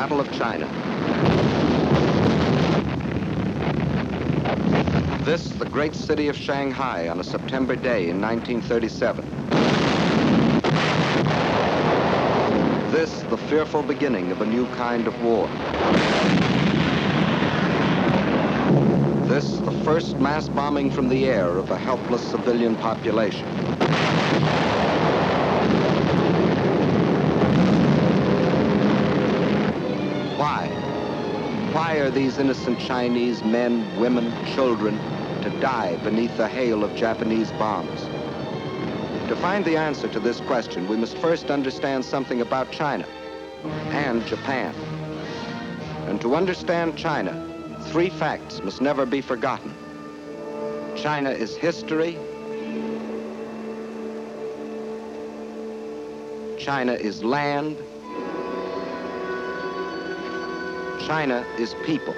Battle of China. This, the great city of Shanghai on a September day in 1937. This, the fearful beginning of a new kind of war. This, the first mass bombing from the air of a helpless civilian population. Why? Why are these innocent Chinese men, women, children to die beneath the hail of Japanese bombs? To find the answer to this question, we must first understand something about China and Japan. And to understand China, three facts must never be forgotten. China is history. China is land. China is people.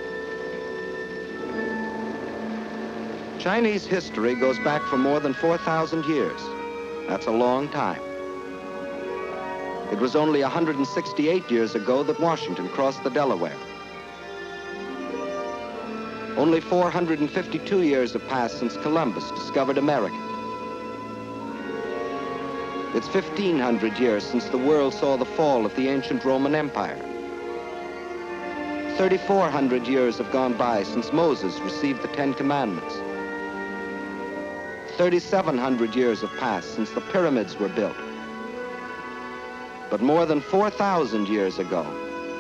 Chinese history goes back for more than 4,000 years. That's a long time. It was only 168 years ago that Washington crossed the Delaware. Only 452 years have passed since Columbus discovered America. It's 1,500 years since the world saw the fall of the ancient Roman Empire. 3,400 years have gone by since Moses received the Ten Commandments. 3,700 years have passed since the pyramids were built. But more than 4,000 years ago,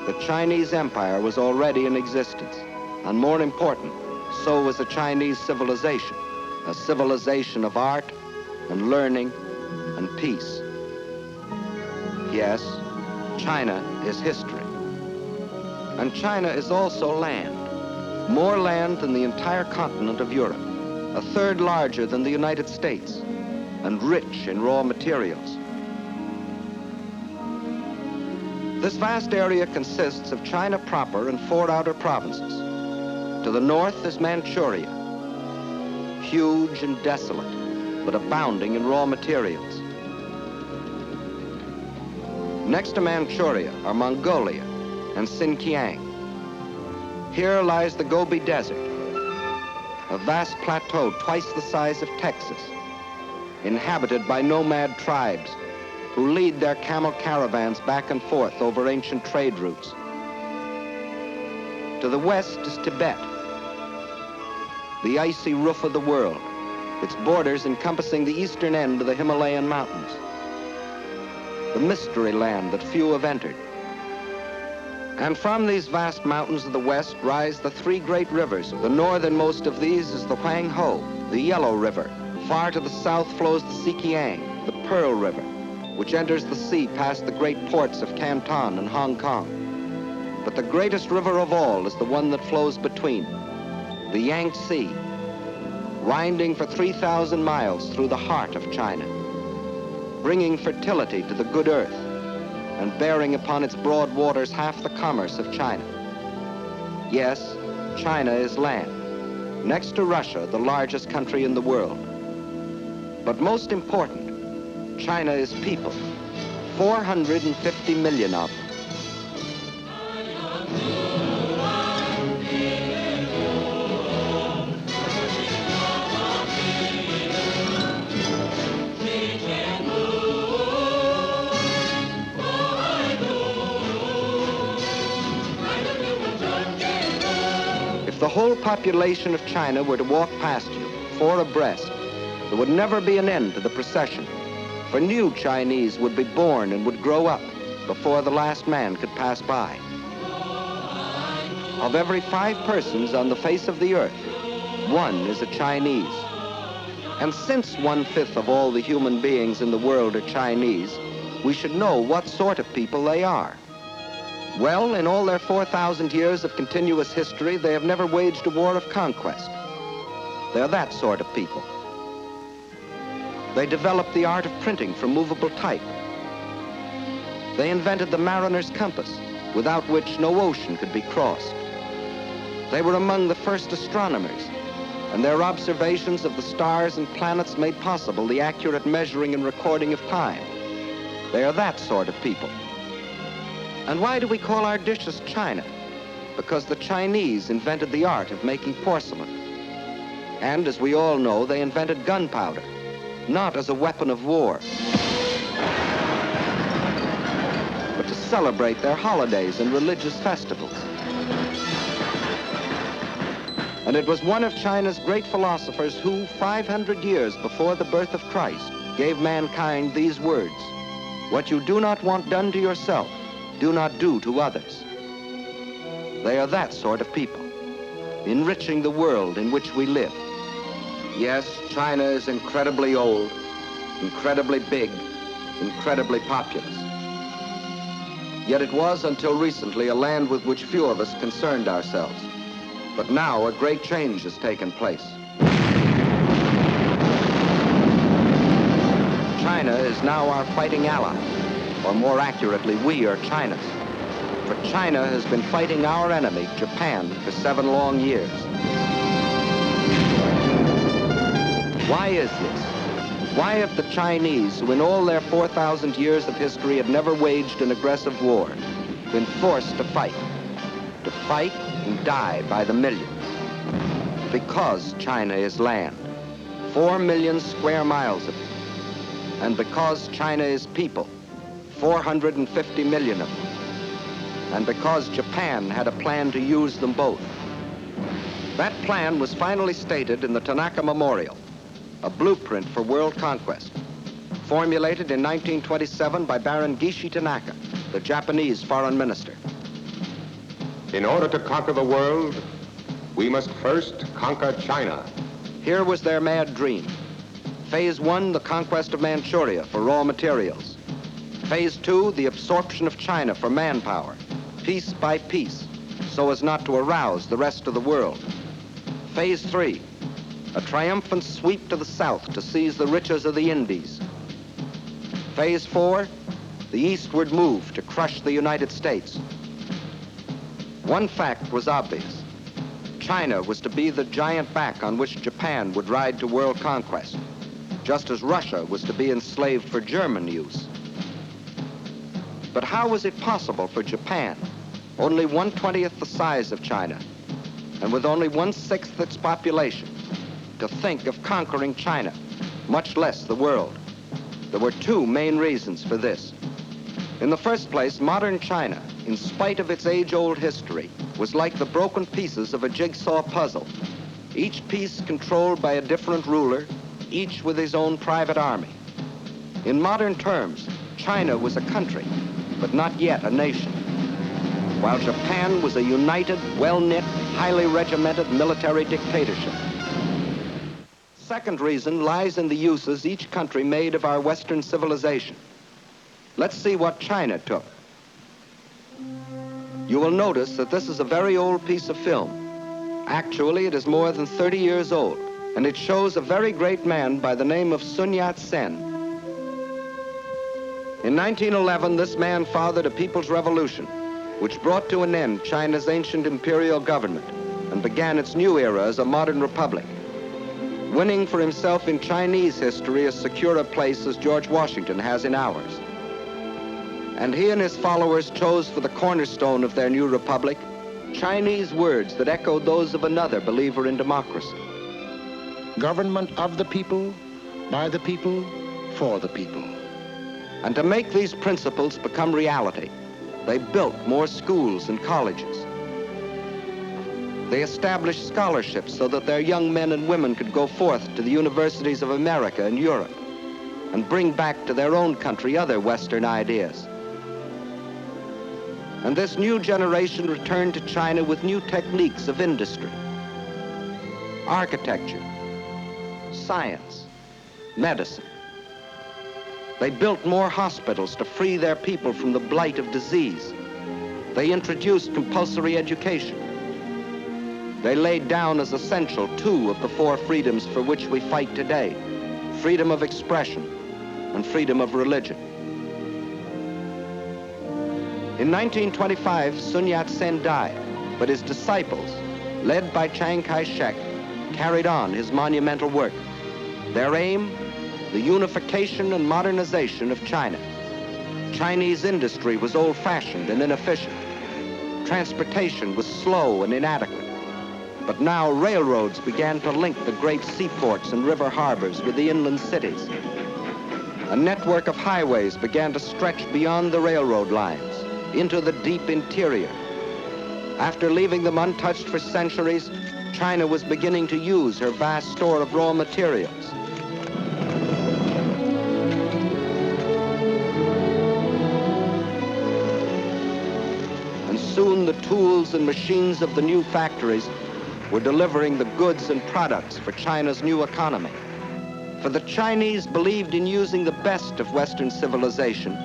the Chinese Empire was already in existence. And more important, so was a Chinese civilization, a civilization of art and learning and peace. Yes, China is history. And China is also land, more land than the entire continent of Europe, a third larger than the United States, and rich in raw materials. This vast area consists of China proper and 4 outer provinces. To the north is Manchuria, huge and desolate, but abounding in raw materials. Next to Manchuria are Mongolia and Xinjiang. Here lies the Gobi Desert, a vast plateau twice the size of Texas, inhabited by nomad tribes who lead their camel caravans back and forth over ancient trade routes. To the west is Tibet, the icy roof of the world, its borders encompassing the eastern end of the Himalayan mountains, the mystery land that few have entered. And from these vast mountains of the west rise the 3 great rivers. The northernmost of these is the Huanghe, the Yellow River. Far to the south flows the Sikiang, the Pearl River, which enters the sea past the great ports of Canton and Hong Kong. But the greatest river of all is the one that flows between, the Yangtze, winding for 3,000 miles through the heart of China, bringing fertility to the good earth and bearing upon its broad waters half the commerce of China. Yes, China is land, next to Russia, the largest country in the world. But most important, China is people, 450 million of them. If the whole population of China were to walk past you, 4 abreast, there would never be an end to the procession, for new Chinese would be born and would grow up before the last man could pass by. Of every 5 persons on the face of the earth, 1 is a Chinese. And since 1/5 of all the human beings in the world are Chinese, we should know what sort of people they are. Well, in all their 4,000 years of continuous history, they have never waged a war of conquest. They're that sort of people. They developed the art of printing from movable type. They invented the mariner's compass, without which no ocean could be crossed. They were among the first astronomers, and their observations of the stars and planets made possible the accurate measuring and recording of time. They are that sort of people. And why do we call our dishes China? Because the Chinese invented the art of making porcelain. And as we all know, they invented gunpowder, not as a weapon of war, but to celebrate their holidays and religious festivals. And it was one of China's great philosophers who, 500 years before the birth of Christ, gave mankind these words: "What you do not want done to yourself, do not do to others." They are that sort of people, enriching the world in which we live. Yes, China is incredibly old, incredibly big, incredibly populous. Yet it was until recently a land with which few of us concerned ourselves. But now a great change has taken place. China is now our fighting ally, or more accurately, we are China's. For China has been fighting our enemy, Japan, for 7 long years. Why is this? Why have the Chinese, who in all their 4,000 years of history have never waged an aggressive war, been forced to fight and die by the millions? Because China is land, 4 million square miles of it. And because China is people, 450 million of them. And because Japan had a plan to use them both. That plan was finally stated in the Tanaka Memorial, a blueprint for world conquest, formulated in 1927 by Baron Gishi Tanaka, the Japanese foreign minister. In order to conquer the world, we must first conquer China. Here was their mad dream. Phase 1, the conquest of Manchuria for raw materials. Phase 2, the absorption of China for manpower, piece by piece, so as not to arouse the rest of the world. Phase 3, a triumphant sweep to the south to seize the riches of the Indies. Phase 4, the eastward move to crush the United States. One fact was obvious. China was to be the giant back on which Japan would ride to world conquest, just as Russia was to be enslaved for German use. But how was it possible for Japan, only 1/20th the size of China, and with only 1/6 its population, to think of conquering China, much less the world? There were 2 main reasons for this. In the first place, modern China, in spite of its age-old history, was like the broken pieces of a jigsaw puzzle, each piece controlled by a different ruler, each with his own private army. In modern terms, China was a country, but not yet a nation, while Japan was a united, well-knit, highly regimented military dictatorship. Second reason lies in the uses each country made of our Western civilization. Let's see what China took. You will notice that this is a very old piece of film. Actually, it is more than 30 years old, and it shows a very great man by the name of Sun Yat-sen. In 1911, this man fathered a people's revolution, which brought to an end China's ancient imperial government and began its new era as a modern republic, winning for himself in Chinese history as secure a place as George Washington has in ours. And he and his followers chose for the cornerstone of their new republic Chinese words that echoed those of another believer in democracy. Government of the people, by the people, for the people. And to make these principles become reality, they built more schools and colleges. They established scholarships so that their young men and women could go forth to the universities of America and Europe and bring back to their own country other Western ideas. And this new generation returned to China with new techniques of industry, architecture, science, medicine. They built more hospitals to free their people from the blight of disease. They introduced compulsory education. They laid down as essential 2 of the 4 freedoms for which we fight today: freedom of expression and freedom of religion. In 1925, Sun Yat-sen died, but his disciples, led by Chiang Kai-shek, carried on his monumental work. Their aim, the unification and modernization of China. Chinese industry was old-fashioned and inefficient. Transportation was slow and inadequate. But now railroads began to link the great seaports and river harbors with the inland cities. A network of highways began to stretch beyond the railroad lines into the deep interior. After leaving them untouched for centuries, China was beginning to use her vast store of raw materials. And soon the tools and machines of the new factories were delivering the goods and products for China's new economy. For the Chinese believed in using the best of Western civilization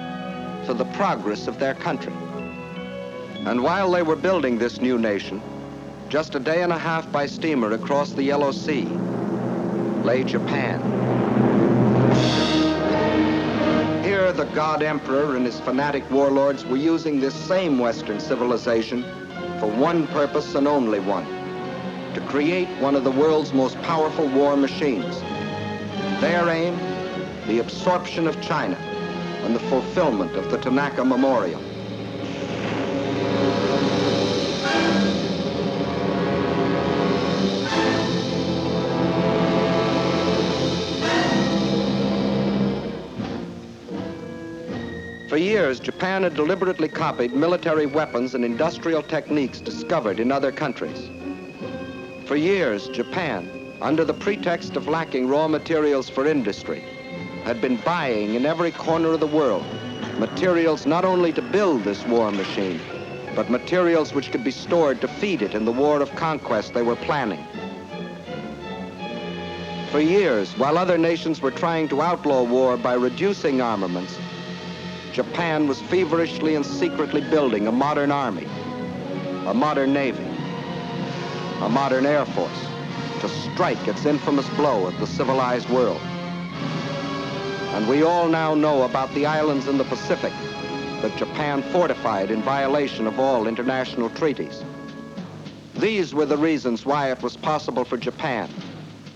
for the progress of their country. And while they were building this new nation, just a day and a half by steamer across the Yellow Sea lay Japan. Here, the God Emperor and his fanatic warlords were using this same Western civilization for one purpose and only one: to create one of the world's most powerful war machines. Their aim, the absorption of China and the fulfillment of the Tanaka Memorial. For years, Japan had deliberately copied military weapons and industrial techniques discovered in other countries. For years, Japan, under the pretext of lacking raw materials for industry, had been buying in every corner of the world materials not only to build this war machine, but materials which could be stored to feed it in the war of conquest they were planning. For years, while other nations were trying to outlaw war by reducing armaments, Japan was feverishly and secretly building a modern army, a modern navy, a modern air force to strike its infamous blow at the civilized world. And we all now know about the islands in the Pacific that Japan fortified in violation of all international treaties. These were the reasons why it was possible for Japan,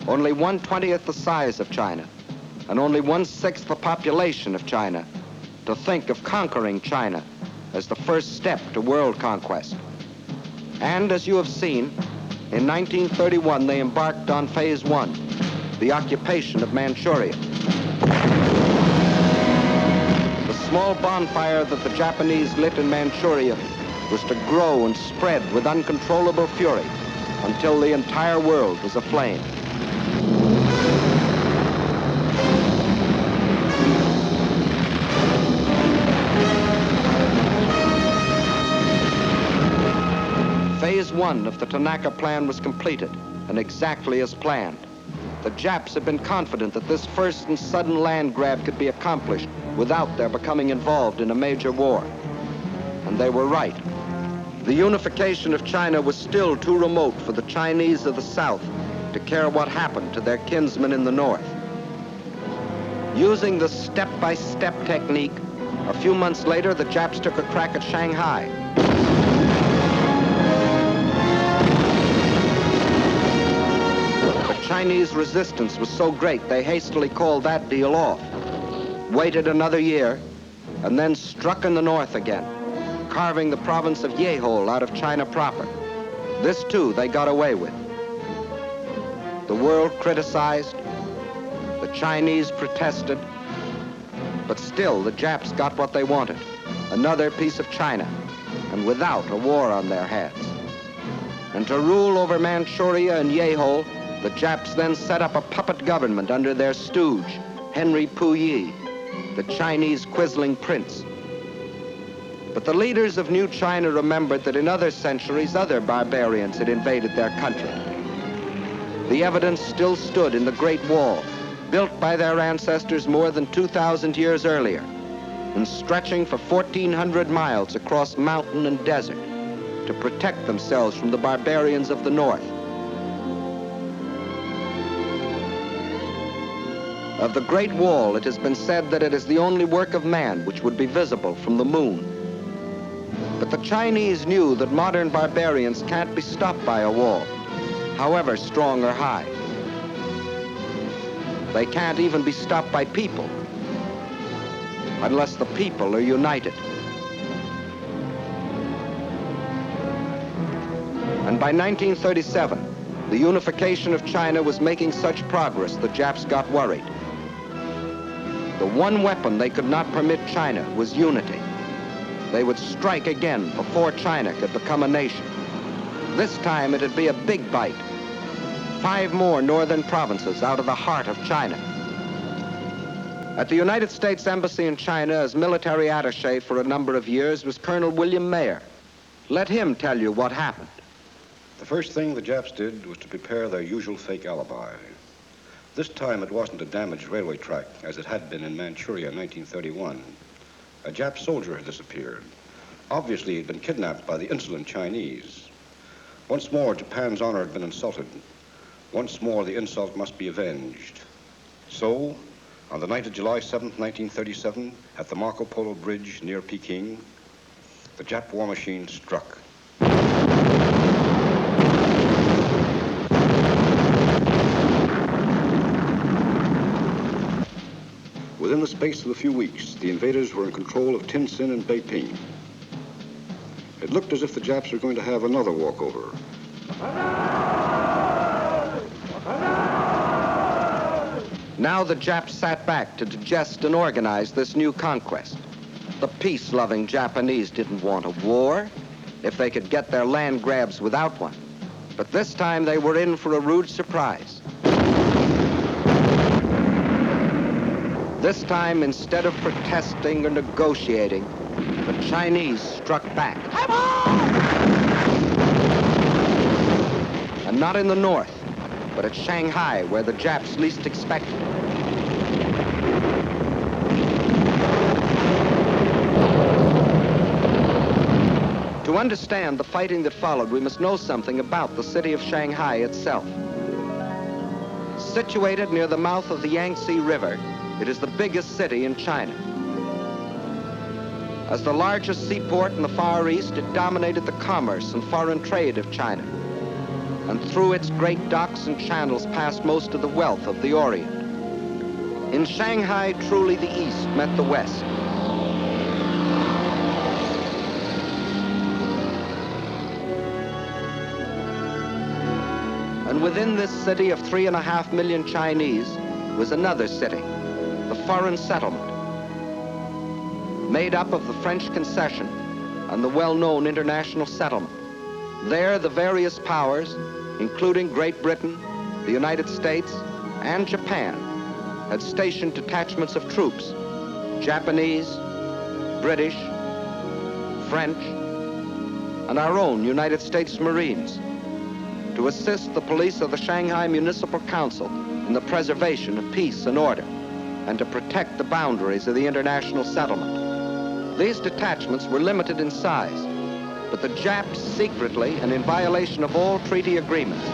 only 1/20th the size of China and only 1/6 the population of China, to think of conquering China as the first step to world conquest. And as you have seen, in 1931 they embarked on phase one, the occupation of Manchuria. The small bonfire that the Japanese lit in Manchuria was to grow and spread with uncontrollable fury until the entire world was aflame. Phase one of the Tanaka Plan was completed, and exactly as planned. The Japs had been confident that this first and sudden land grab could be accomplished without their becoming involved in a major war. And they were right. The unification of China was still too remote for the Chinese of the South to care what happened to their kinsmen in the North. Using the step-by-step technique, a few months later, the Japs took a crack at Shanghai. Chinese resistance was so great they hastily called that deal off, waited another year, and then struck in the north again, carving the province of Yehol out of China proper. This too they got away with. The world criticized, the Chinese protested, but still the Japs got what they wanted, another piece of China, and without a war on their hands. And to rule over Manchuria and Yehol, the Japs then set up a puppet government under their stooge, Henry Puyi, the Chinese quisling prince. But the leaders of New China remembered that in other centuries, other barbarians had invaded their country. The evidence still stood in the Great Wall, built by their ancestors more than 2,000 years earlier, and stretching for 1,400 miles across mountain and desert to protect themselves from the barbarians of the north. Of the Great Wall, it has been said that it is the only work of man which would be visible from the moon. But the Chinese knew that modern barbarians can't be stopped by a wall, however strong or high. They can't even be stopped by people. unless the people are united. And by 1937, the unification of China was making such progress the Japs got worried. The one weapon they could not permit China was unity. They would strike again before China could become a nation. This time it'd be a big bite. 5 more northern provinces out of the heart of China. At the United States Embassy in China as military attaché for a number of years was Colonel William Mayer. Let him tell you what happened. The first thing the Japs did was to prepare their usual fake alibi. This time it wasn't a damaged railway track as it had been in Manchuria in 1931. A Jap soldier had disappeared. Obviously he'd been kidnapped by the insolent Chinese. Once more, Japan's honor had been insulted. Once more, the insult must be avenged. So, on the night of July 7th, 1937, at the Marco Polo Bridge near Peking, the Jap war machine struck. Within the space of a few weeks, the invaders were in control of Tientsin and Beiping. It looked as if the Japs were going to have another walkover. Now the Japs sat back to digest and organize this new conquest. The peace-loving Japanese didn't want a war if they could get their land grabs without one. But this time they were in for a rude surprise. This time, instead of protesting or negotiating, the Chinese struck back. And not in the north, but at Shanghai, where the Japs least expected. To understand the fighting that followed, we must know something about the city of Shanghai itself. Situated near the mouth of the Yangtze River, it is the biggest city in China. As the largest seaport in the Far East, it dominated the commerce and foreign trade of China. And through its great docks and channels passed most of the wealth of the Orient. In Shanghai, truly the East met the West. And within this city of 3.5 million Chinese was another city, the foreign settlement, made up of the French concession and the well-known international settlement. There, the various powers, including Great Britain, the United States, and Japan, had stationed detachments of troops, Japanese, British, French, and our own United States Marines, to assist the police of the Shanghai Municipal Council in the preservation of peace and order, and to protect the boundaries of the international settlement. These detachments were limited in size, but the Japs secretly, and in violation of all treaty agreements,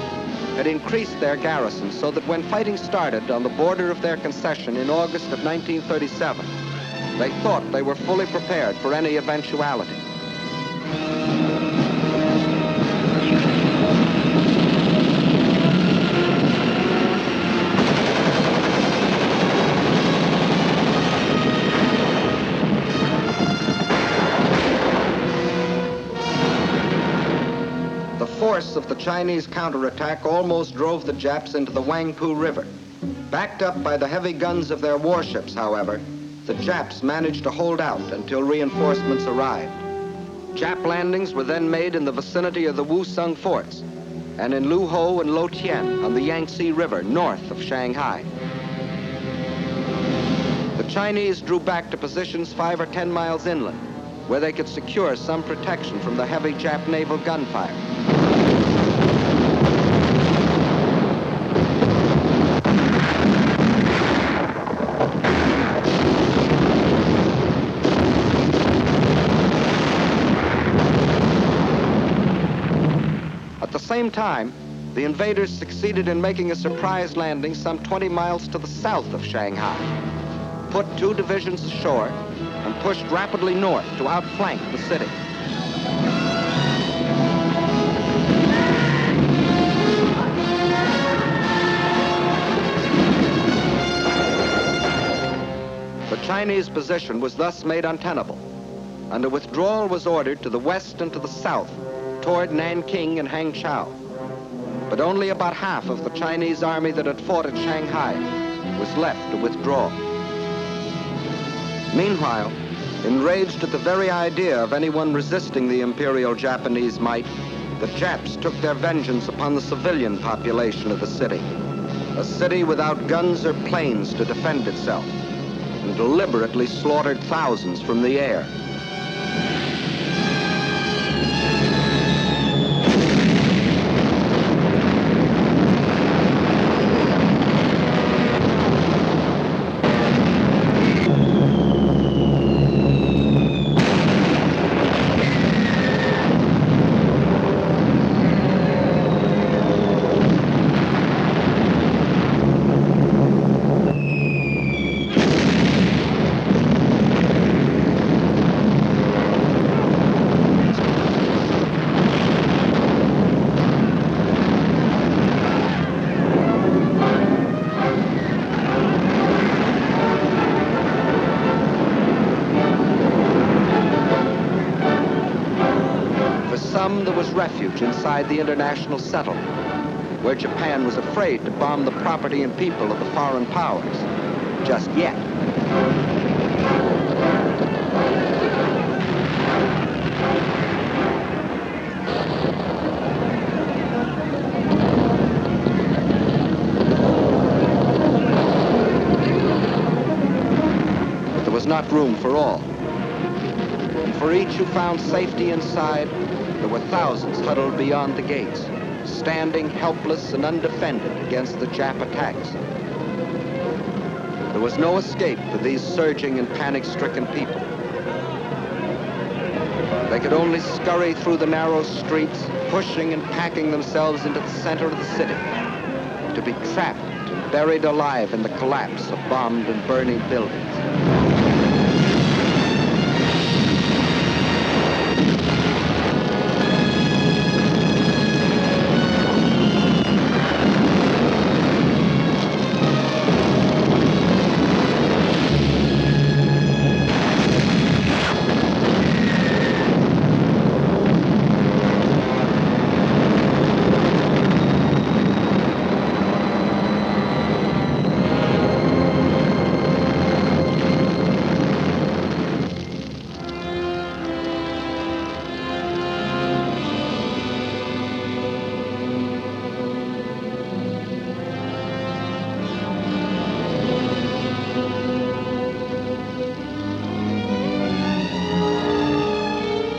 had increased their garrison so that when fighting started on the border of their concession in August of 1937, they thought they were fully prepared for any eventuality. The force of the Chinese counterattack almost drove the Japs into the Wangpu River. Backed up by the heavy guns of their warships, however, the Japs managed to hold out until reinforcements arrived. Jap landings were then made in the vicinity of the Wusong forts and in Luho and Lotien on the Yangtze River north of Shanghai. The Chinese drew back to positions 5 or 10 miles inland, where they could secure some protection from the heavy Jap naval gunfire. At the same time, the invaders succeeded in making a surprise landing some 20 miles to the south of Shanghai, put 2 divisions ashore, and pushed rapidly north to outflank the city. The Chinese Chinese position was thus made untenable, and a withdrawal was ordered to the west and to the south, toward Nanking and Hangzhou. But only about half of the Chinese army that had fought at Shanghai was left to withdraw. Meanwhile, enraged at the very idea of anyone resisting the Imperial Japanese might, the Japs took their vengeance upon the civilian population of the city, a city without guns or planes to defend itself, and deliberately slaughtered thousands from the air. There was refuge inside the international settlement, where Japan was afraid to bomb the property and people of the foreign powers, just yet. But there was not room for all. And for each who found safety inside, there were thousands huddled beyond the gates, standing helpless and undefended against the Jap attacks. There was no escape for these surging and panic-stricken people. They could only scurry through the narrow streets, pushing and packing themselves into the center of the city, to be trapped and buried alive in the collapse of bombed and burning buildings.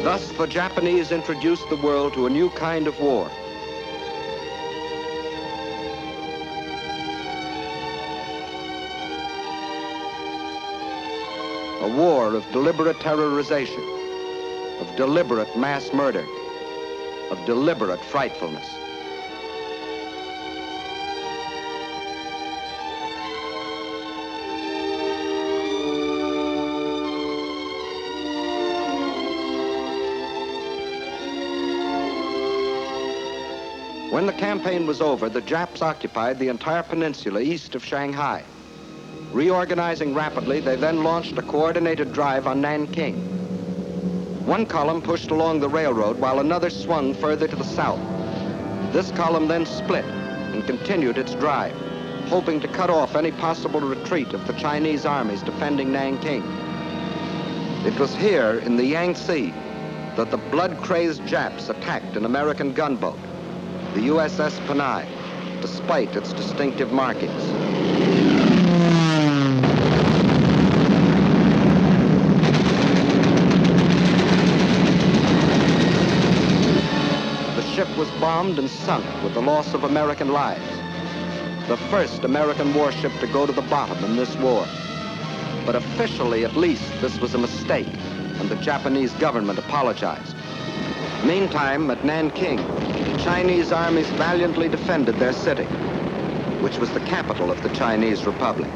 Thus, the Japanese introduced the world to a new kind of war. A war of deliberate terrorization, of deliberate mass murder, of deliberate frightfulness. When the campaign was over, the Japs occupied the entire peninsula east of Shanghai. Reorganizing rapidly, they then launched a coordinated drive on Nanking. One column pushed along the railroad while another swung further to the south. This column then split and continued its drive, hoping to cut off any possible retreat of the Chinese armies defending Nanking. It was here in the Yangtze that the blood-crazed Japs attacked an American gunboat, the USS Panay, despite its distinctive markings. The ship was bombed and sunk with the loss of American lives. The first American warship to go to the bottom in this war. But officially, at least, this was a mistake, and the Japanese government apologized. Meantime, at Nanking, Chinese armies valiantly defended their city, which was the capital of the Chinese Republic.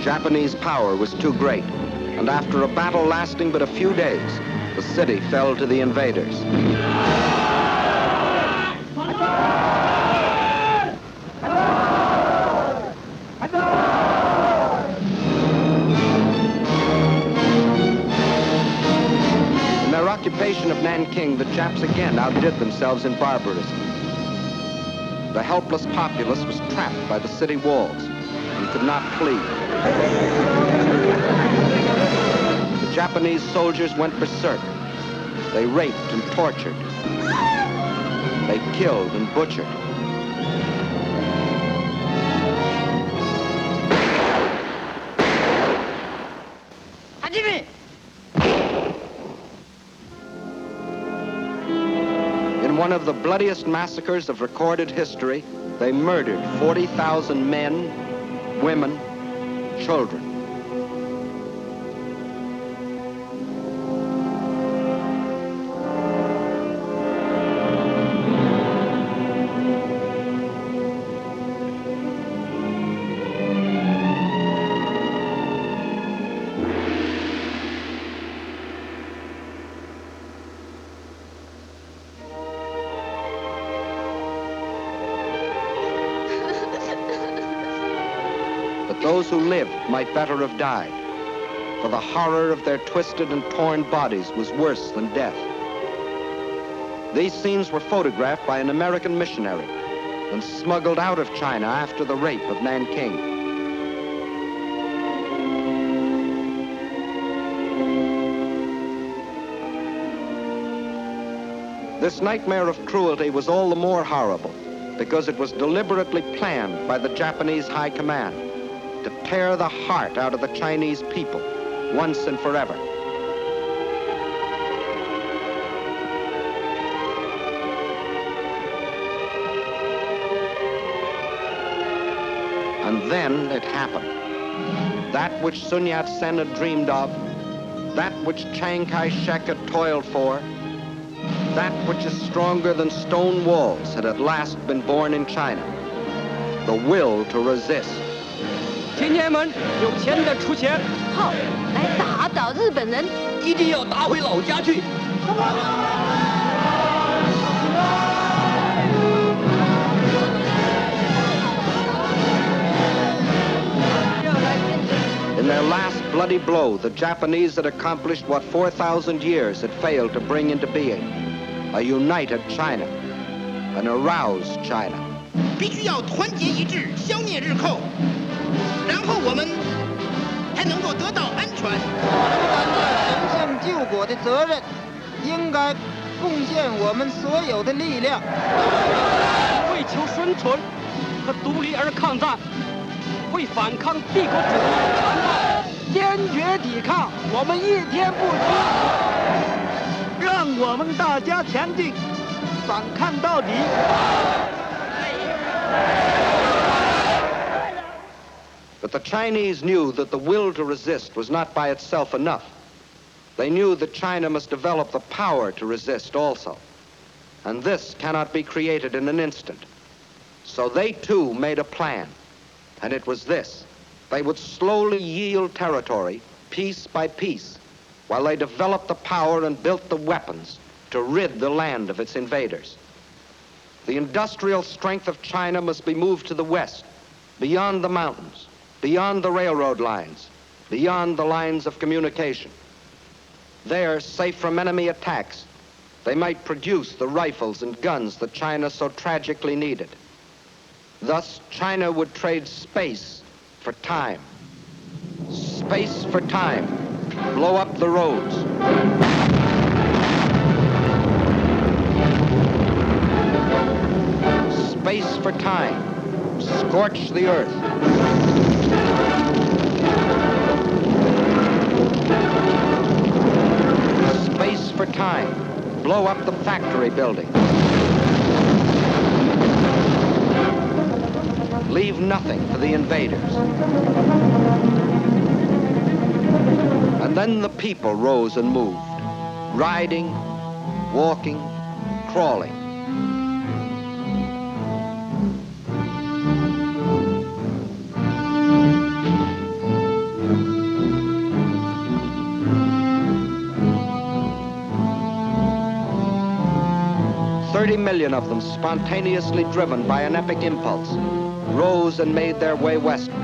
Japanese power was too great, and after a battle lasting but a few days, the city fell to the invaders. In their occupation of Nanking, the Japs again outdid themselves in barbarism. The helpless populace was trapped by the city walls and could not flee. The Japanese soldiers went berserk. They raped and tortured. They killed and butchered. In one of the bloodiest massacres of recorded history, they murdered 40,000 men, women, children. But those who lived might better have died, for the horror of their twisted and torn bodies was worse than death. These scenes were photographed by an American missionary and smuggled out of China after the rape of Nanking. This nightmare of cruelty was all the more horrible because it was deliberately planned by the Japanese High Command to tear the heart out of the Chinese people once and forever. And then it happened. That which Sun Yat-sen had dreamed of, that which Chiang Kai-shek had toiled for, that which is stronger than stone walls had at last been born in China. The will to resist. 青年们，有钱的出钱，好，来打倒日本人，一定要打回老家去。 In their last bloody blow, the Japanese had accomplished what 4,000 years had failed to bring into being: a united China, an aroused China. 必须要团结一致，消灭日寇，然后我们才能够得到安全。神圣救国的责任，应该贡献我们所有的力量，为求生存和独立而抗战，为反抗帝国主义的残暴，坚决抵抗，我们一天不屈，让我们大家前进，反抗到底。 But the Chinese knew that the will to resist was not by itself enough. They knew that China must develop the power to resist also. And this cannot be created in an instant. So they too made a plan. And it was this: they would slowly yield territory, piece by piece, while they developed the power and built the weapons to rid the land of its invaders. The industrial strength of China must be moved to the west, beyond the mountains, beyond the railroad lines, beyond the lines of communication. There, safe from enemy attacks, they might produce the rifles and guns that China so tragically needed. Thus, China would trade space for time. Space for time. Blow up the roads. Space for time. Scorch the earth. Space for time. Blow up the factory building. Leave nothing for the invaders. And then the people rose and moved, riding, walking, crawling. 30 million of them, spontaneously driven by an epic impulse, rose and made their way westward.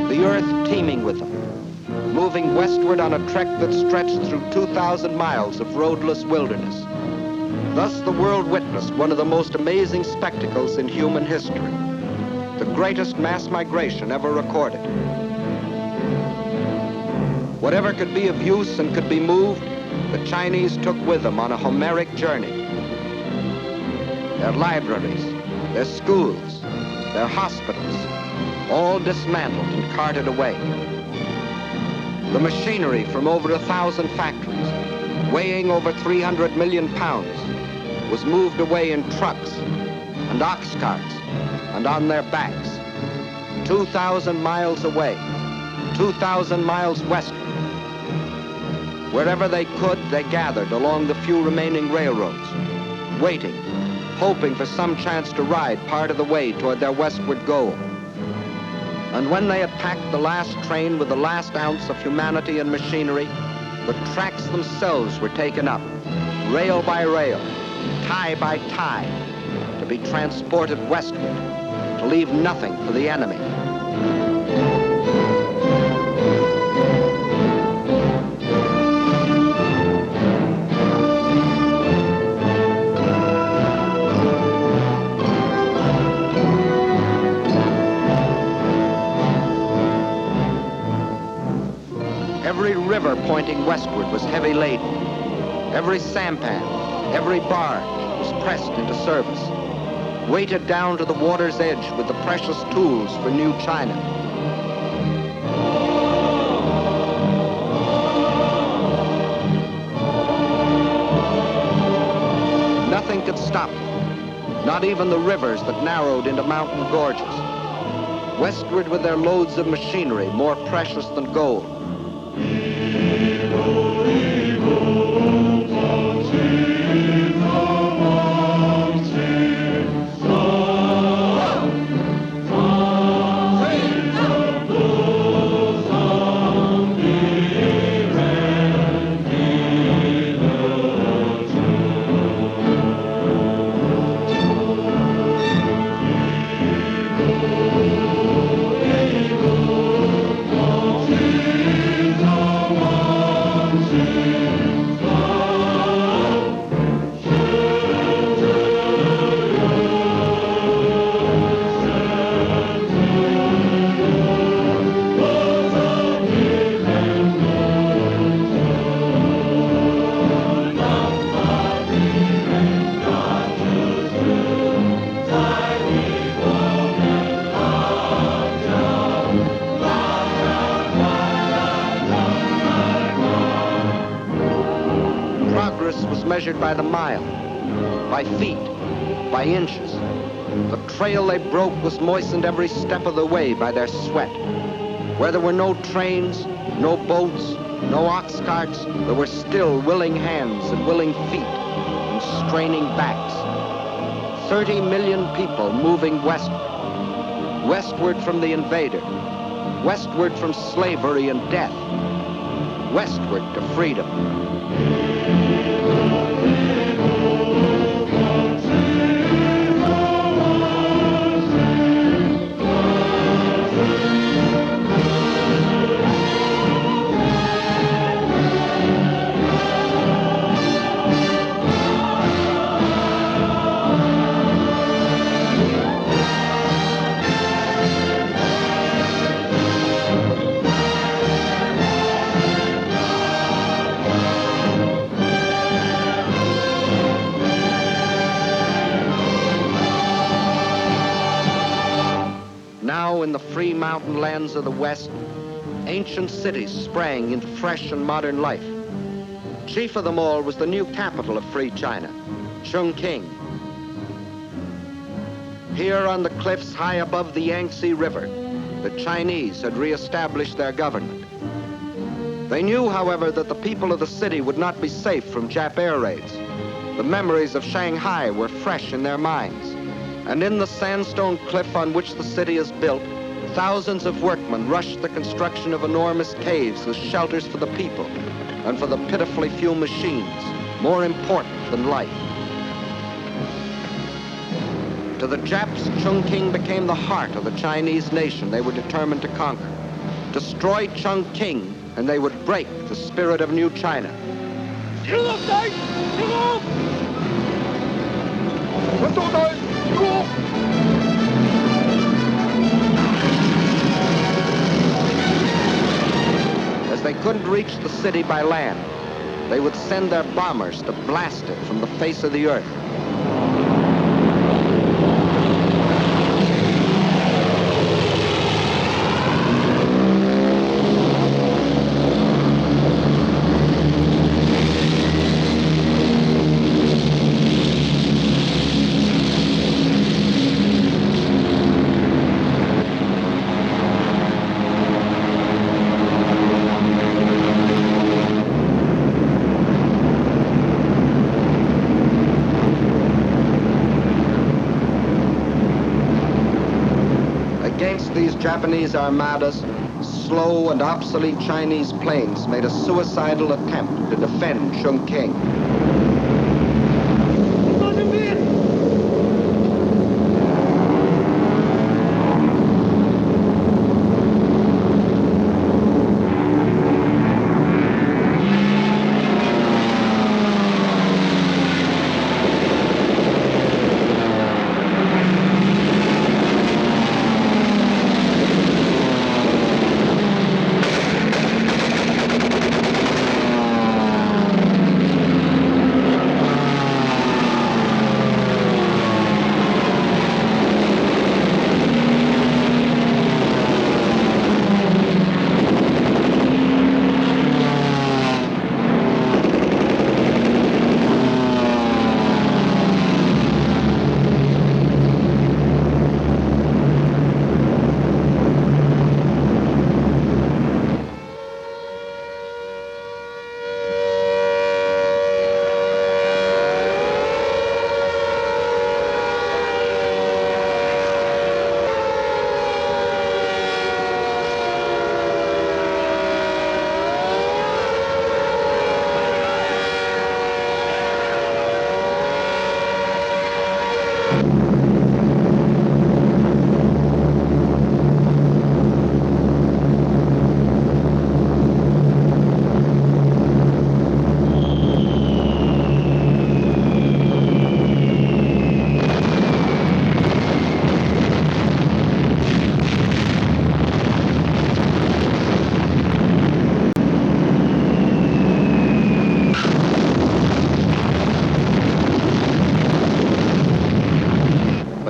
The earth teeming with them, moving westward on a trek that stretched through 2,000 miles of roadless wilderness. Thus the world witnessed one of the most amazing spectacles in human history, the greatest mass migration ever recorded. Whatever could be of use and could be moved, the Chinese took with them on a Homeric journey. Their libraries, their schools, their hospitals, all dismantled and carted away. The machinery from over 1,000 factories, weighing over 300 million pounds, was moved away in trucks and ox carts and on their backs, 2,000 miles away, 2,000 miles westward. Wherever they could, they gathered along the few remaining railroads, waiting, hoping for some chance to ride part of the way toward their westward goal. And when they had packed the last train with the last ounce of humanity and machinery, the tracks themselves were taken up, rail by rail, tie by tie, to be transported westward, to leave nothing for the enemy. Every river pointing westward was heavy laden. Every sampan, every barge was pressed into service, weighted down to the water's edge with the precious tools for new China. Nothing could stop them, not even the rivers that narrowed into mountain gorges. Westward with their loads of machinery, more precious than gold. Measured by the mile, by feet, by inches. The trail they broke was moistened every step of the way by their sweat. Where there were no trains, no boats, no ox carts, there were still willing hands and willing feet and straining backs. 30 million people moving westward, westward from the invader, westward from slavery and death, westward to freedom. Now in the free mountain lands of the West, ancient cities sprang into fresh and modern life. Chief of them all was the new capital of free China, Chongqing. Here on the cliffs high above the Yangtze River, the Chinese had reestablished their government. They knew, however, that the people of the city would not be safe from Jap air raids. The memories of Shanghai were fresh in their minds. And in the sandstone cliff on which the city is built, thousands of workmen rushed the construction of enormous caves as shelters for the people and for the pitifully few machines more important than life. To the Japs, Chongqing became the heart of the Chinese nation they were determined to conquer. Destroy Chongqing, and they would break the spirit of New China. As they couldn't reach the city by land, they would send their bombers to blast it from the face of the earth. Against these Japanese armadas, slow and obsolete Chinese planes made a suicidal attempt to defend Chongqing.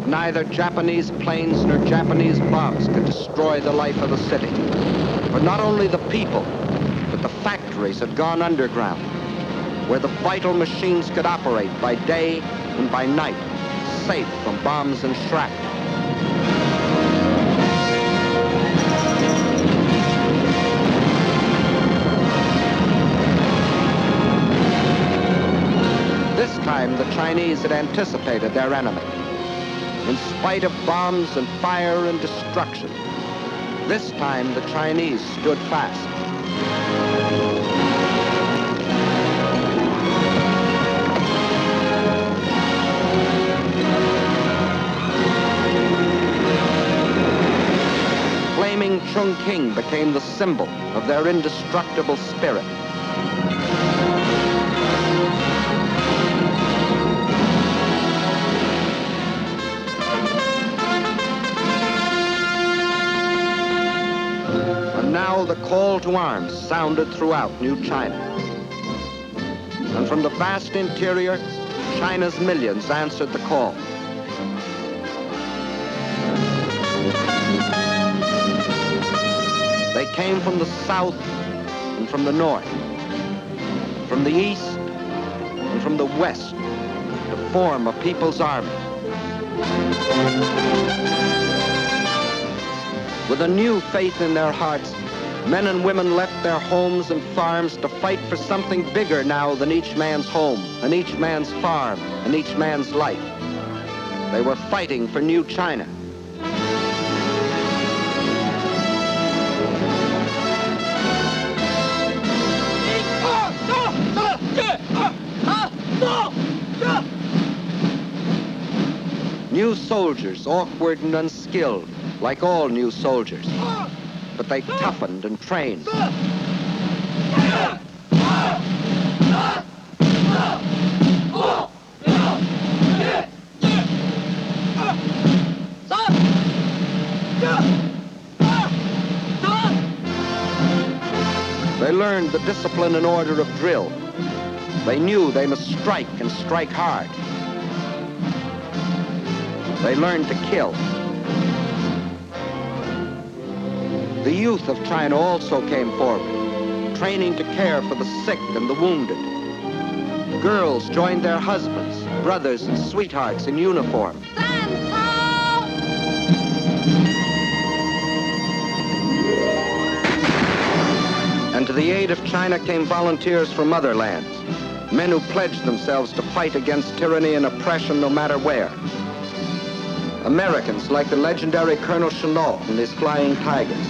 Neither Japanese planes nor Japanese bombs could destroy the life of the city. But not only the people, but the factories had gone underground, where the vital machines could operate by day and by night, safe from bombs and shrapnel. This time, the Chinese had anticipated their enemy. In spite of bombs and fire and destruction, this time the Chinese stood fast. Flaming Chongqing became the symbol of their indestructible spirit. Now the call to arms sounded throughout New China. And from the vast interior, China's millions answered the call. They came from the south and from the north, from the east and from the west, to form a people's army. With a new faith in their hearts, men and women left their homes and farms to fight for something bigger now than each man's home, and each man's farm, and each man's life. They were fighting for New China. New soldiers, awkward and unskilled, like all new soldiers. But they toughened and trained. They learned the discipline and order of drill. They knew they must strike and strike hard. They learned to kill. The youth of China also came forward, training to care for the sick and the wounded. Girls joined their husbands, brothers, and sweethearts in uniform. And to the aid of China came volunteers from other lands, men who pledged themselves to fight against tyranny and oppression no matter where. Americans like the legendary Colonel Chennault and his Flying Tigers,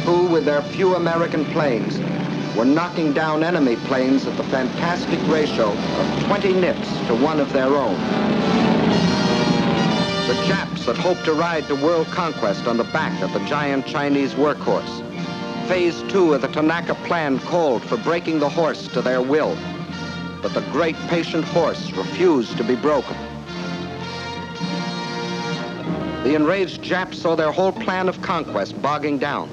who, with their few American planes, were knocking down enemy planes at the fantastic ratio of 20 nips to 1 of their own. The Japs that hoped to ride to world conquest on the back of the giant Chinese workhorse. Phase 2 of the Tanaka Plan called for breaking the horse to their will, but the great patient horse refused to be broken. The enraged Japs saw their whole plan of conquest bogging down.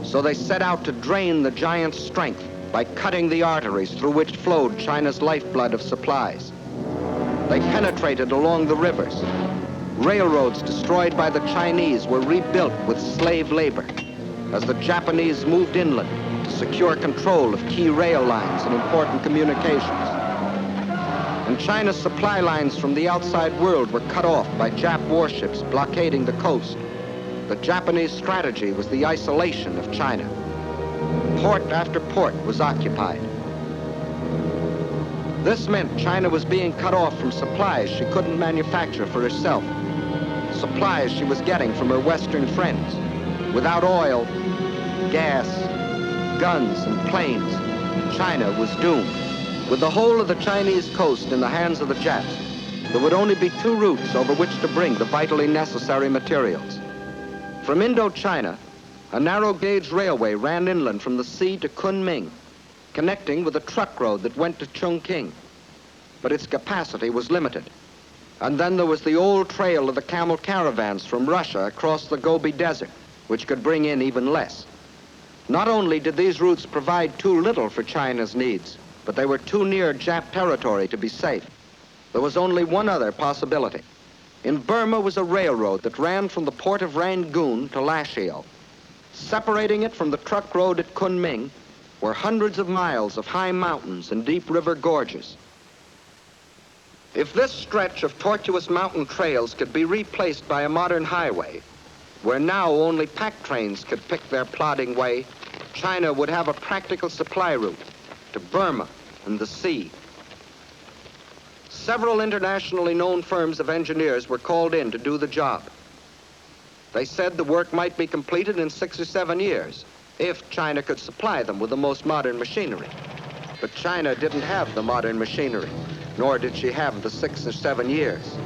So they set out to drain the giant's strength by cutting the arteries through which flowed China's lifeblood of supplies. They penetrated along the rivers. Railroads destroyed by the Chinese were rebuilt with slave labor as the Japanese moved inland to secure control of key rail lines and important communications. And China's supply lines from the outside world were cut off by Jap warships blockading the coast. The Japanese strategy was the isolation of China. Port after port was occupied. This meant China was being cut off from supplies she couldn't manufacture for herself, supplies she was getting from her Western friends. Without oil, gas, guns, and planes, China was doomed. With the whole of the Chinese coast in the hands of the Japs, there would only be 2 routes over which to bring the vitally necessary materials. From Indochina, a narrow-gauge railway ran inland from the sea to Kunming, connecting with a truck road that went to Chongqing. But its capacity was limited. And then there was the old trail of the camel caravans from Russia across the Gobi Desert, which could bring in even less. Not only did these routes provide too little for China's needs, but they were too near Jap territory to be safe. There was only one other possibility. In Burma was a railroad that ran from the port of Rangoon to Lashio. Separating it from the truck road at Kunming were hundreds of miles of high mountains and deep river gorges. If this stretch of tortuous mountain trails could be replaced by a modern highway, where now only pack trains could pick their plodding way, China would have a practical supply route to Burma and the sea. Several internationally known firms of engineers were called in to do the job. They said the work might be completed in 6 or 7 years, if China could supply them with the most modern machinery. But China didn't have the modern machinery, nor did she have the 6 or 7 years.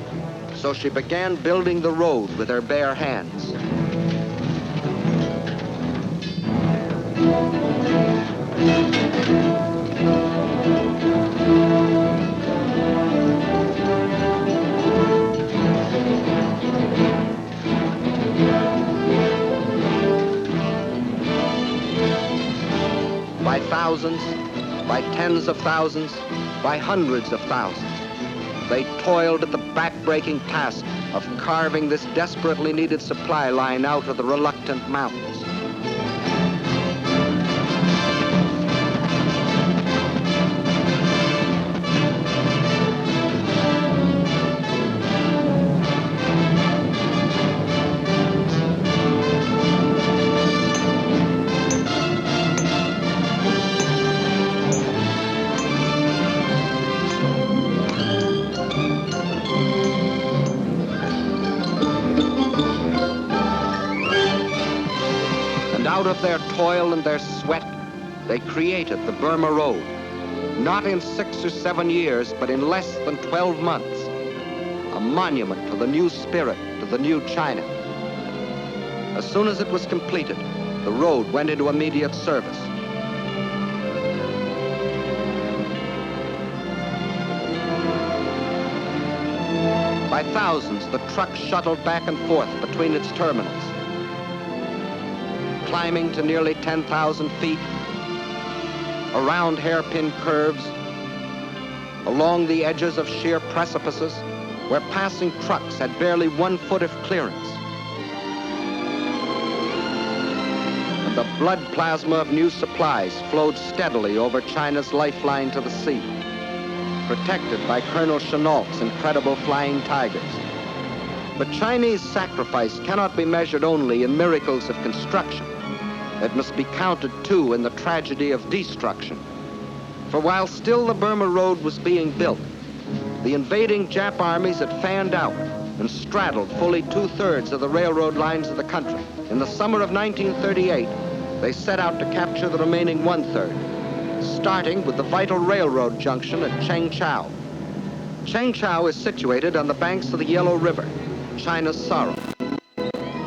So she began building the road with her bare hands. By thousands, by tens of thousands, by hundreds of thousands, they toiled at the back-breaking task of carving this desperately needed supply line out of the reluctant mountains. Out of their toil and their sweat, they created the Burma Road. Not in 6 or 7 years, but in less than 12 months. a monument to the new spirit, to the new China. As soon as it was completed, the road went into immediate service. By thousands, the trucks shuttled back and forth between its terminals, climbing to nearly 10,000 feet, around hairpin curves, along the edges of sheer precipices, where passing trucks had barely 1 foot of clearance. And the blood plasma of new supplies flowed steadily over China's lifeline to the sea, protected by Colonel Chennault's incredible flying tigers. But Chinese sacrifice cannot be measured only in miracles of construction. It must be counted, too, in the tragedy of destruction. For while still the Burma Road was being built, the invading Jap armies had fanned out and straddled fully 2/3 of the railroad lines of the country. In the summer of 1938, they set out to capture the remaining 1/3, starting with the vital railroad junction at Chengchao. Chengchao is situated on the banks of the Yellow River, China's sorrow.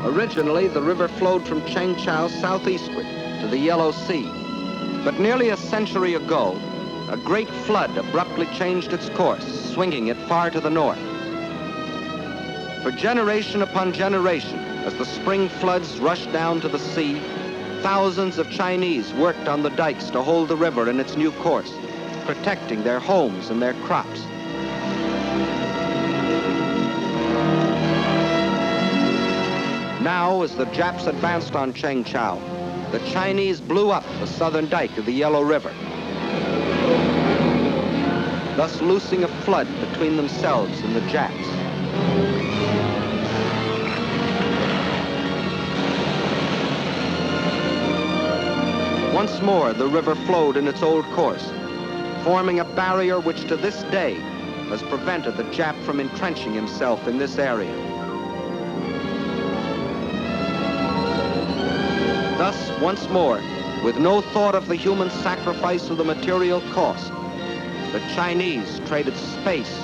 Originally, the river flowed from Chengchao southeastward to the Yellow Sea. But nearly a century ago, a great flood abruptly changed its course, swinging it far to the north. For generation upon generation, as the spring floods rushed down to the sea, thousands of Chinese worked on the dikes to hold the river in its new course, protecting their homes and their crops. Now, as the Japs advanced on Chengchao, the Chinese blew up the southern dike of the Yellow River, thus loosing a flood between themselves and the Japs. Once more, the river flowed in its old course, forming a barrier which to this day has prevented the Jap from entrenching himself in this area. Thus, once more, with no thought of the human sacrifice or the material cost, the Chinese traded space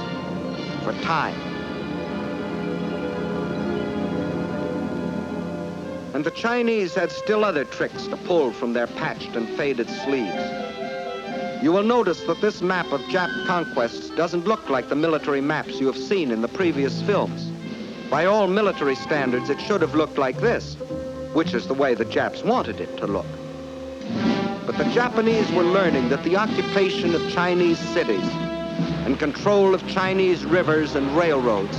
for time. And the Chinese had still other tricks to pull from their patched and faded sleeves. You will notice that this map of Jap conquests doesn't look like the military maps you have seen in the previous films. By all military standards, it should have looked like this, which is the way the Japs wanted it to look. But the Japanese were learning that the occupation of Chinese cities and control of Chinese rivers and railroads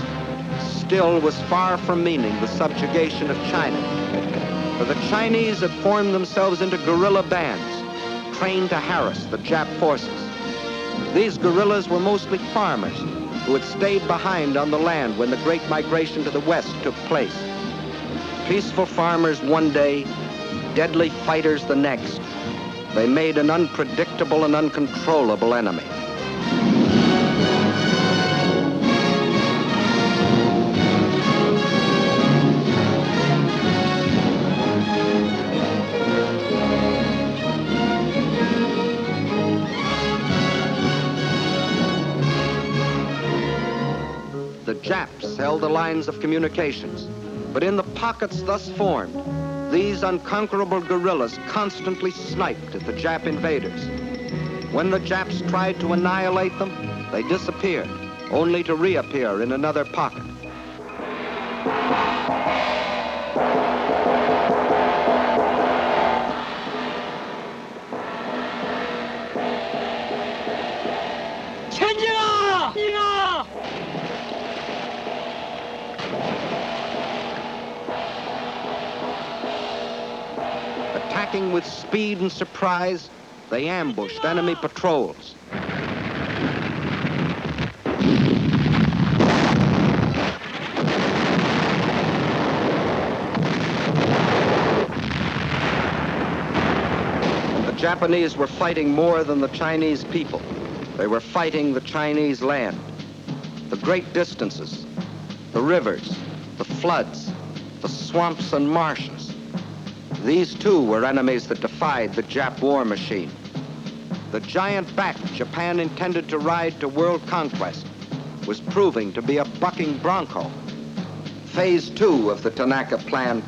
still was far from meaning the subjugation of China. For the Chinese had formed themselves into guerrilla bands, trained to harass the Jap forces. These guerrillas were mostly farmers who had stayed behind on the land when the great migration to the west took place. Peaceful farmers one day, deadly fighters the next. They made an unpredictable and uncontrollable enemy. The Japs held the lines of communications, but in the pockets thus formed, these unconquerable guerrillas constantly sniped at the Jap invaders. When the Japs tried to annihilate them, they disappeared, only to reappear in another pocket. Attacking with speed and surprise, they ambushed enemy patrols. The Japanese were fighting more than the Chinese people. They were fighting the Chinese land, the great distances, the rivers, the floods, the swamps and marshes. These too were enemies that defied the Jap war machine. The giant back Japan intended to ride to world conquest was proving to be a bucking bronco. Phase 2 of the Tanaka Plan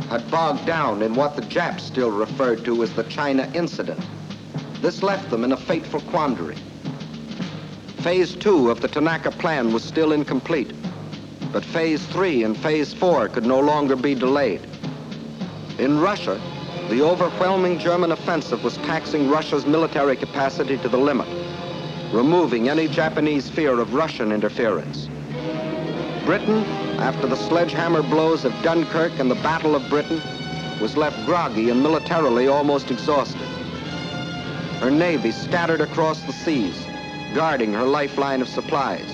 had bogged down in what the Japs still referred to as the China Incident. This left them in a fateful quandary. Phase 2 of the Tanaka Plan was still incomplete, but Phase 3 and Phase 4 could no longer be delayed. In Russia, the overwhelming German offensive was taxing Russia's military capacity to the limit, removing any Japanese fear of Russian interference. Britain, after the sledgehammer blows of Dunkirk and the Battle of Britain, was left groggy and militarily almost exhausted. Her navy scattered across the seas, guarding her lifeline of supplies.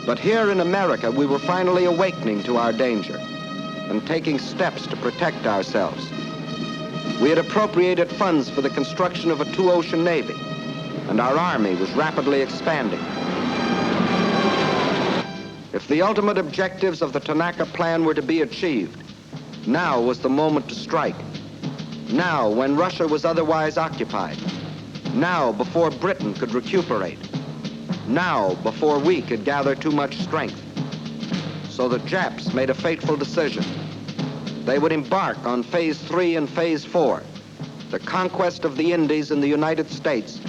But here in America, we were finally awakening to our danger and taking steps to protect ourselves. We had appropriated funds for the construction of a two-ocean navy, and our army was rapidly expanding. If the ultimate objectives of the Tanaka Plan were to be achieved, now was the moment to strike. Now, when Russia was otherwise occupied. Now, before Britain could recuperate. Now, before we could gather too much strength. So the Japs made a fateful decision. They would embark on Phase 3 and Phase 4, the conquest of the Indies and the United States,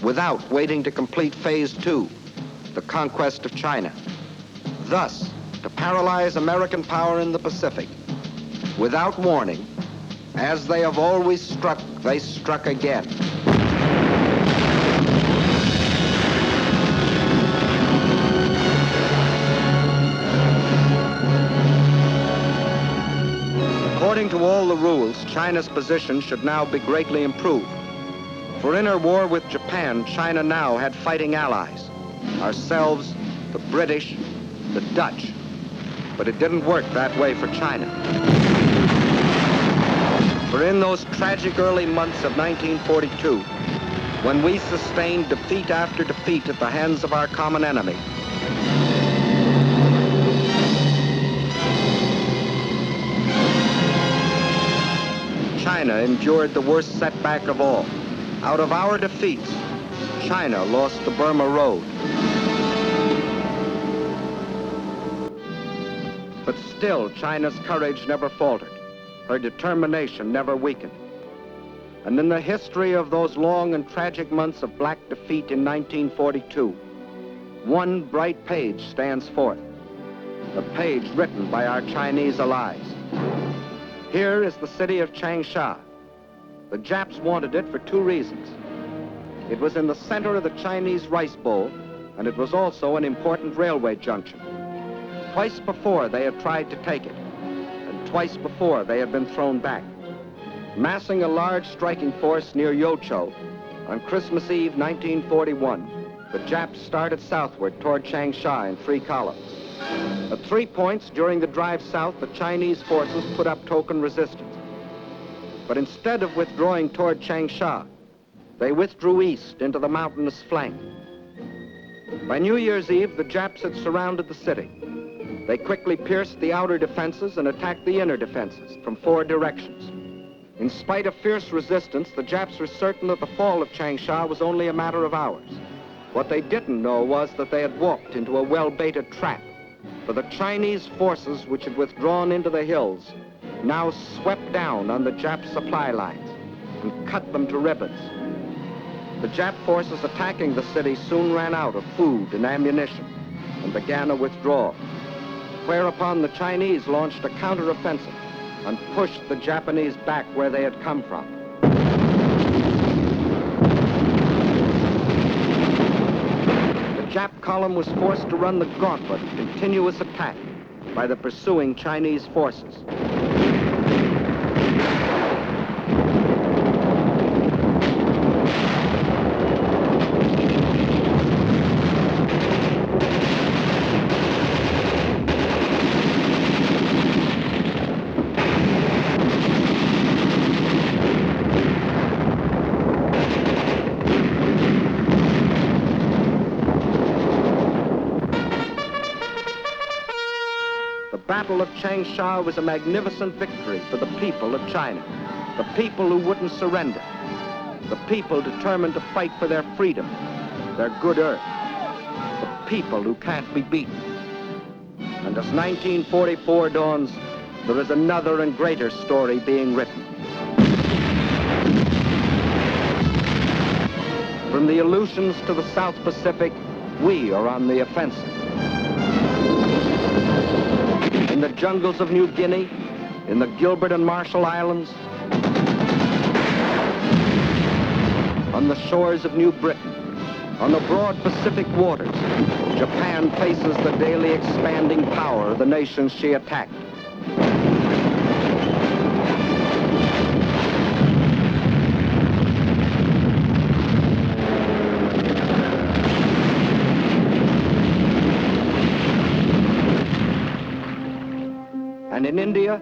without waiting to complete Phase 2, the conquest of China. Thus, to paralyze American power in the Pacific. Without warning, as they have always struck, they struck again. According to all the rules, China's position should now be greatly improved. For in her war with Japan, China now had fighting allies. Ourselves, the British, the Dutch. But it didn't work that way for China. For in those tragic early months of 1942, when we sustained defeat after defeat at the hands of our common enemy, China endured the worst setback of all. Out of our defeats, China lost the Burma Road. But still, China's courage never faltered. Her determination never weakened. And in the history of those long and tragic months of black defeat in 1942, one bright page stands forth, the page written by our Chinese allies. Here is the city of Changsha. The Japs wanted it for two reasons. It was in the center of the Chinese rice bowl, and it was also an important railway junction. Twice before they had tried to take it, and twice before they had been thrown back. Massing a large striking force near Yocho, on Christmas Eve 1941, the Japs started southward toward Changsha in 3 columns. At 3 points during the drive south, the Chinese forces put up token resistance. But instead of withdrawing toward Changsha, they withdrew east into the mountainous flank. By New Year's Eve, the Japs had surrounded the city. They quickly pierced the outer defenses and attacked the inner defenses from 4 directions. In spite of fierce resistance, the Japs were certain that the fall of Changsha was only a matter of hours. What they didn't know was that they had walked into a well-baited trap, for the Chinese forces which had withdrawn into the hills now swept down on the Jap supply lines and cut them to ribbons. The Jap forces attacking the city soon ran out of food and ammunition and began a withdrawal, whereupon the Chinese launched a counteroffensive and pushed the Japanese back where they had come from. The Jap column was forced to run the gauntlet of continuous attack by the pursuing Chinese forces. The Battle of Changsha was a magnificent victory for the people of China, the people who wouldn't surrender, the people determined to fight for their freedom, their good earth, the people who can't be beaten. And as 1944 dawns, there is another and greater story being written. From the Aleutians to the South Pacific, we are on the offensive. In the jungles of New Guinea, in the Gilbert and Marshall Islands, on the shores of New Britain, on the broad Pacific waters, Japan faces the daily expanding power of the nations she attacked. And in India,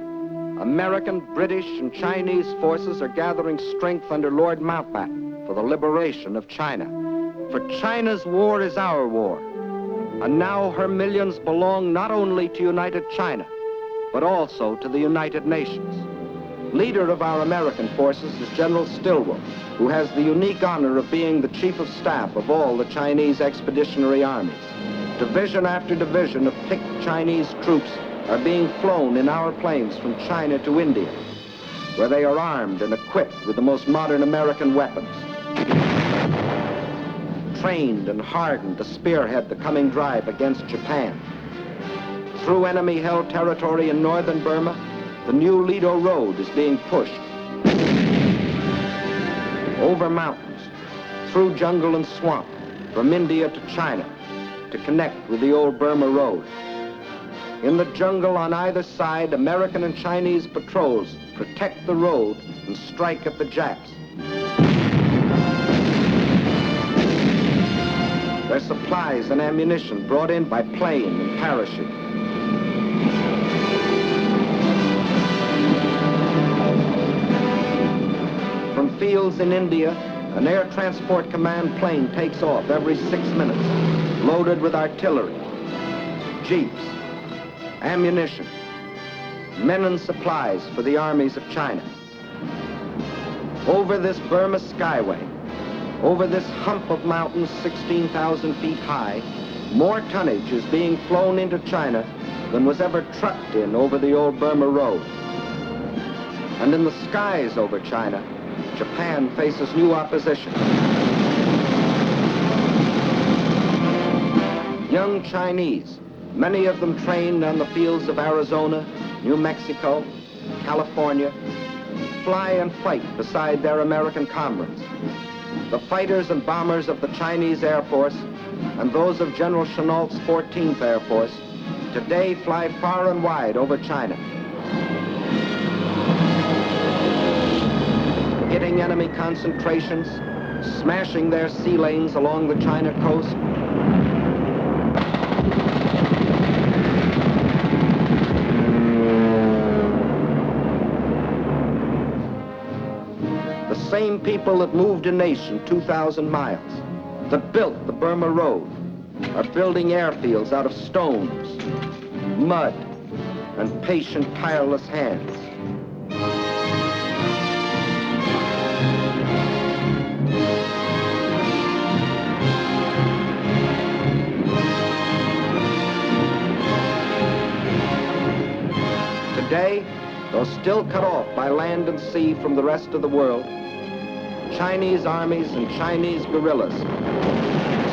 American, British, and Chinese forces are gathering strength under Lord Mountbatten for the liberation of China. For China's war is our war, and now her millions belong not only to United China, but also to the United Nations. Leader of our American forces is General Stilwell, who has the unique honor of being the Chief of Staff of all the Chinese expeditionary armies. Division after division of picked Chinese troops are being flown in our planes from China to India, where they are armed and equipped with the most modern American weapons, trained and hardened to spearhead the coming drive against Japan. Through enemy-held territory in northern Burma, the new Lido Road is being pushed. Over mountains, through jungle and swamp, from India to China, to connect with the old Burma Road. In the jungle on either side, American and Chinese patrols protect the road and strike at the Japs. Their supplies and ammunition brought in by plane and parachute. From fields in India, an air transport command plane takes off every 6 minutes, loaded with artillery, jeeps, ammunition, men and supplies for the armies of China. Over this Burma skyway, over this hump of mountains 16,000 feet high, more tonnage is being flown into China than was ever trucked in over the old Burma Road. And in the skies over China, Japan faces new opposition. Young Chinese, many of them trained on the fields of Arizona, New Mexico, California, fly and fight beside their American comrades. The fighters and bombers of the Chinese Air Force and those of General Chennault's 14th Air Force today fly far and wide over China, hitting enemy concentrations, smashing their sea lanes along the China coast. The same people that moved a nation 2,000 miles, that built the Burma Road, are building airfields out of stones, mud, and patient, tireless hands. Today, though still cut off by land and sea from the rest of the world, Chinese armies and Chinese guerrillas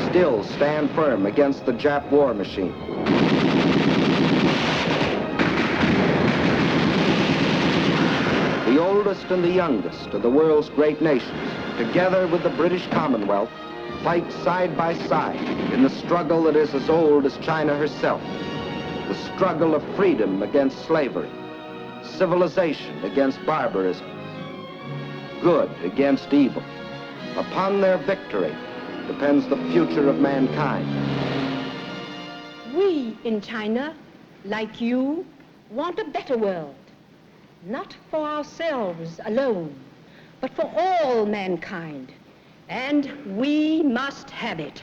still stand firm against the Jap war machine. The oldest and the youngest of the world's great nations, together with the British Commonwealth, fight side by side in the struggle that is as old as China herself, the struggle of freedom against slavery, civilization against barbarism, good against evil. Upon their victory depends the future of mankind. We in China, like you, want a better world. Not for ourselves alone, but for all mankind. And we must have it.